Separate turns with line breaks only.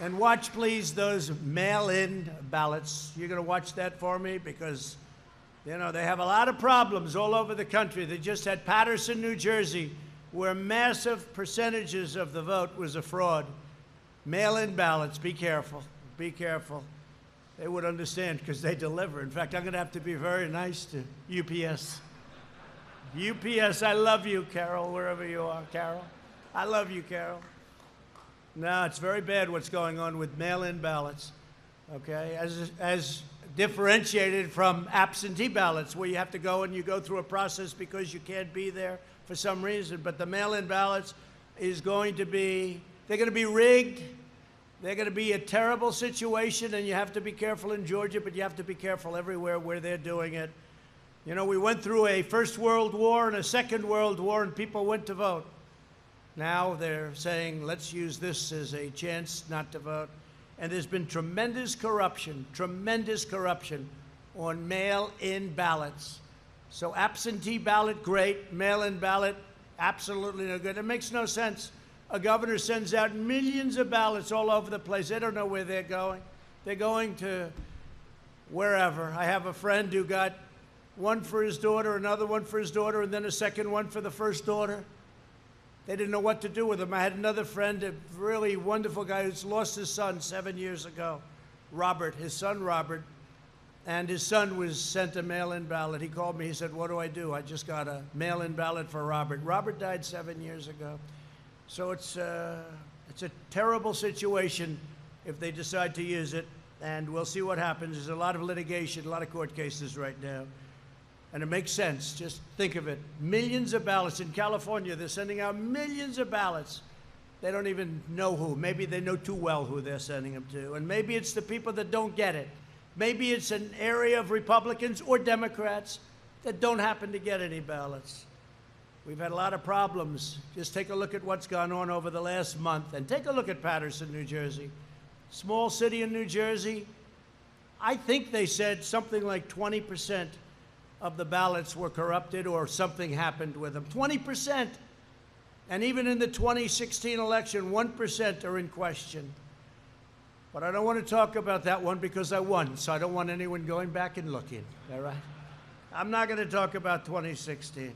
And watch, please, those mail-in ballots. You're going to watch that for me because, you know, they have a lot of problems all over the country. They just had Paterson, New Jersey, where massive percentages of the vote was a fraud. Mail-in ballots, be careful, be careful. They would understand because they deliver. In fact, I'm going to have to be very nice to UPS. UPS, I love you, Carol, wherever you are, Carol. I love you, Carol. No, it's very bad what's going on with mail-in ballots, okay, as differentiated from absentee ballots, where you have to go and you go through a process because you can't be there for some reason. But the mail-in ballots is going to be, they're going to be rigged. They're going to be a terrible situation, and you have to be careful in Georgia, but you have to be careful everywhere where they're doing it. You know, we went through a First World War and a Second World War, and people went to vote. Now they're saying, let's use this as a chance not to vote. And there's been tremendous corruption on mail-in ballots. So absentee ballot, great. Mail-in ballot, absolutely no good. It makes no sense. A governor sends out millions of ballots all over the place. They don't know where they're going. They're going to wherever. I have a friend who got one for his daughter, another one for his daughter, and then a second one for the first daughter. They didn't know what to do with them. I had another friend, a really wonderful guy who's lost his son 7 years ago, Robert, his son Robert, and his son was sent a mail-in ballot. He called me, he said, what do I do? I just got a mail-in ballot for Robert. Robert died 7 years ago. So it's a terrible situation if they decide to use it, and we'll see what happens. There's a lot of litigation, a lot of court cases right now. And it makes sense. Just think of it. Millions of ballots. In California, they're sending out millions of ballots. They don't even know who. Maybe they know too well who they're sending them to. And maybe it's the people that don't get it. Maybe it's an area of Republicans or Democrats that don't happen to get any ballots. We've had a lot of problems. Just take a look at what's gone on over the last month. And take a look at Paterson, New Jersey. Small city in New Jersey. I think they said something like 20% of the ballots were corrupted or something happened with them. 20%. And even in the 2016 election, 1% are in question. But I don't want to talk about that one because I won, so I don't want anyone going back and looking, all right? I'm not going to talk about 2016.